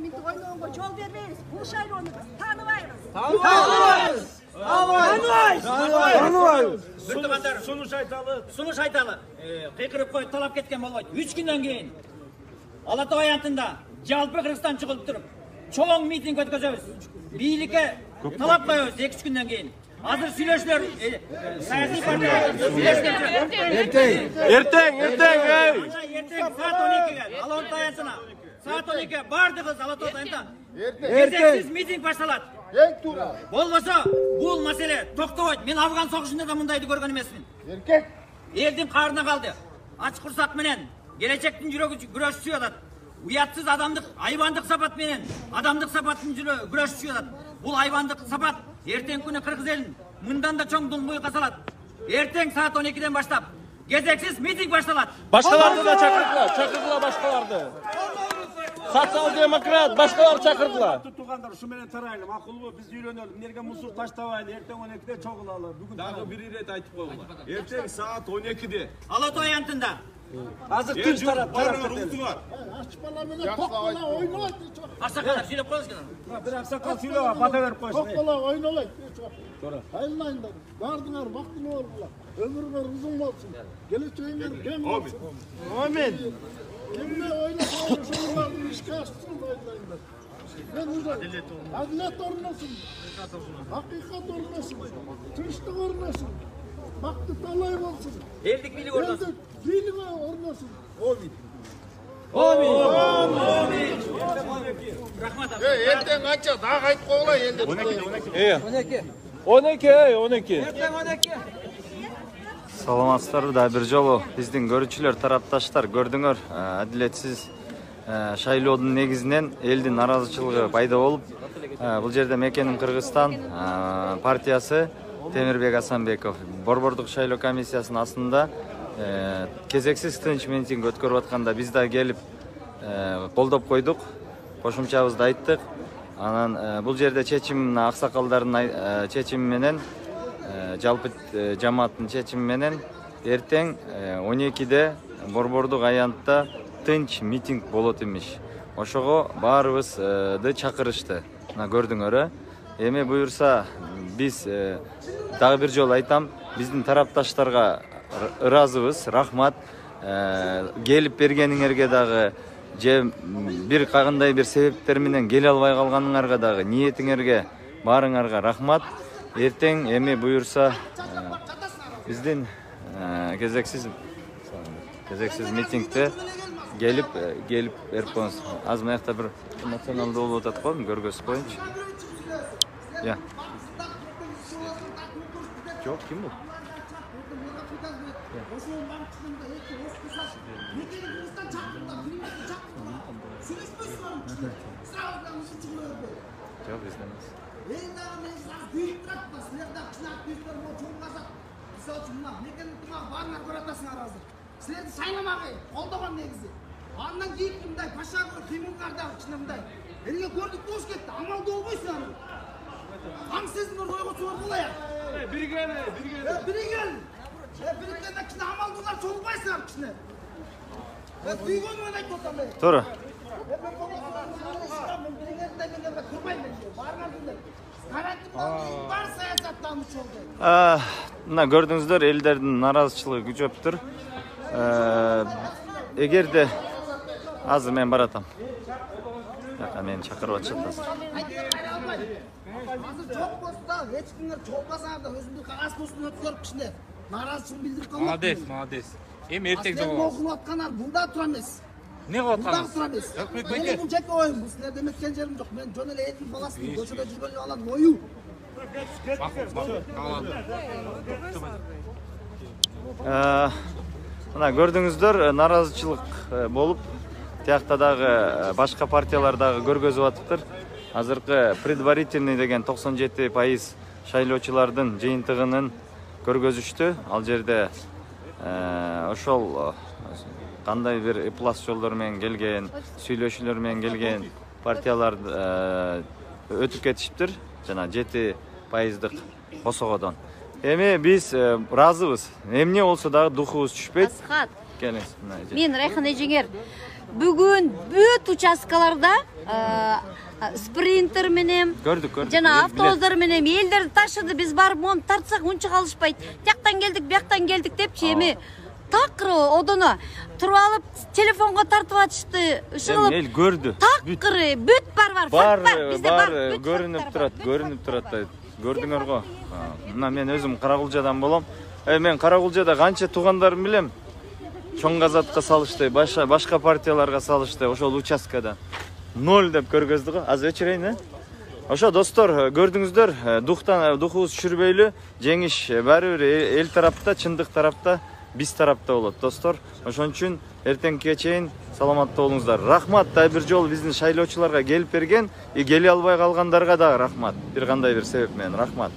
мынтип ойногонго жол бербейбиз. Бул шайлоону биз тааныбайбыз. Тааныбайбыз. Биртугандар, сунуш айталы. Кыйкырып коюп талап кеткен болбойт. 3 күндөн кийин Ала Тоо аянтында жалпы Кыргызстан чыгып туруп, чоң митинг өткөзөбүз. Бийликке талап коебуз 2-3 күндөн кийин. Азыр сүйлөшүлөр саясий партия Эртең. Эртең саат 12-ге Ала Тоо аянтына. Саат 12-ге бардыгыбыз Ала Тоо аянтында. Эртең митинг башталат. Ең тура. Болбосо бул маселе токтобойт. Мен Афган согушунда да мындайды көргөн эмесмин. Еркек. Элдин карына калды. Ач курсак менен келечектин жүрөгү күрөшчү атат. Уятсыз адамдык, айбандык сапат менен адамдык сапаттын жүрөгү күрөшчү атат. Бул айбандык сапат эртең күнү Кыргыз элин мындан да чоң дуңгуйга салат. Эртең саат 12-ден баштап кезексиз митинг башталат. Башкаларды да чакырдылар башкаларды. Социал-демократ башкалар чакырдылар. Туугандар, ушу менен тарайлы. Макулбу, биз үйлөнөлү. Эмнеге мусор таштабайлы? Эртең 12-де чогулалы. Бүгүн дагы бир ирет айтып койгула. Эртең саат 12-де. Ала Тоо аянтында. Азыр тынч тарап. Ачпала менен токпала ойнолойт. Аксакалдар сүйлөп коебуз экен. Бир аксакал сүйлөп, бата берип койсун. Токпала ойнолойт. Айылайындар. Бардыңар бактылуу болгула. Өмүрүңөр узун болсун. Келечегиңер кең болсун. Амин. Kimle oynasın, şunların işe açsın oynayınlar. Ben burada adalet ornasın, hakikat ornasın, tınçlık ornasın, baktı talayım olsun. Eldik bilik ornasın. Eldik bilik ornasın. Amin. Rahmat abi. Elden kaçak, daha kayıt koğla elde. 12. Erteң 12. Саламатсыздарбы да бир жолу биздин көрүүчүлөр тарапташтар көрдүңөр адилетсиз шайлоодун негизинен элдин наразычылыгы пайда болуп бул жерде Мекеним Кыргызстан партиясы Темирбек Асанбеков борбордук шайлоо комиссиясынын астында кезексиз тынч митинг өткөрүп атканда биз да келип колдоп койдук, кошумчабызды айттык. Анан бул жерде чечим аксакалдардын чечими менен жалпы жамааттын чечими менен эртең 12-де борбордук аянтта тынч митинг болот имиш. Ошого баарыбызды чакырышты. Мына көрдүңөр. Эми буюрса биз дагы бир жолу айтам, биздин тарапташтарга ыраазыбыз, рахмат. Келип бергениңерге дагы же бир кандай бир себептер менен келе албай калганыңарга дагы ниетиңерге баарыңарга рахмат. Эртең эми буюрса биздин кезексиз митингде келип берип коюңуз. Аз маякта бир эмоционалдуу болуп атат го, көргөзүп коеюнчу. Я. Жок, ким бул? Жок, издемес. Силерди сайламагы, колдогон негизи. Андан кийин мындай пашагы кыймылдардагы ичинде мындай. Элге көрдүк болуш кетти, амалды болбойсуң аны. Кам сезимдер койго чогулая. Биригел. Биригелде кичине амалдуулар чогулбайсыңар кичине. Түйгөн менен айтып атам мен. Туура. Мына көрдүңүздөр, элдердин наразычылыгы күчөптүр. Эгерде азыр мен баратам. Жака мени чакырып атышат азыр. Азыр жок болсо да, эч кимдер чогулбасаңар да өзүңдүн кагаз постун өткөрүп кичине наразычылык билдирип коюңар. Молодец. Эми эртең жок. Окуп аткандар булда тура эмес. Не кылып аткансыз? Тура эмес. Мен бул жеке оюм, бул силерде эметкен жерим жок. Мен жөн эле элдин баласын көчөдө жүргөн алам ою. Мына көрдүңүздөр, наразычылык болуп, тиякта дагы башка партиялар дагы көргөзүп атыптыр. Азыркы предварительный деген 97% шайлоочулардын жыйынтыгынын көргөзүштү. Ал жерде ошол кандай бир ыплас жолдор менен келген, сүйлөшүүлөр менен келген партиялар өтүп кетишиптир. Жана 7%дык косогодон. Эми биз ыраазыбыз. Эмне болсо дагы духубуз түшпөйт. Асхат. Келиңиз. Мен Райхан эжеңер. бүгүн бүт участкаларда спринтер менен Көрдүк. жана автобустар менен элдерди ташыды. Биз барып мону тартсак унча калышпайт. Тияктан келдик, бияктан келдик депчи эми такыр одоно туруп алып телефонго тартып атышты. Ушул Эл көрдү. такыр бүт бар. Бизде бар. Көрүнүп турат. Көрдүңөр го. Мына мен өзүм Каракулжадан болом. Мен Каракулжада канча туугандарым билем. Чоң газатка салышты, башка партияларга салышты, ошол участкада. 0 деп көргөздү го. Аз өчүрөйүн, Ошо достор, көрдүңүздөр, духубуз түшүрбөйлү. Жеңиш баары бир эл тарапта, чындык тарапта, биз тарапта болот, достор. Ошон үчүн эртеңкиге чейин саламатта болуңуздар. Рахмат да бир жолу биздин шайлоочуларга келип берген, келе албай калгандарга да рахмат. Бир кандай бир себеп менен рахмат.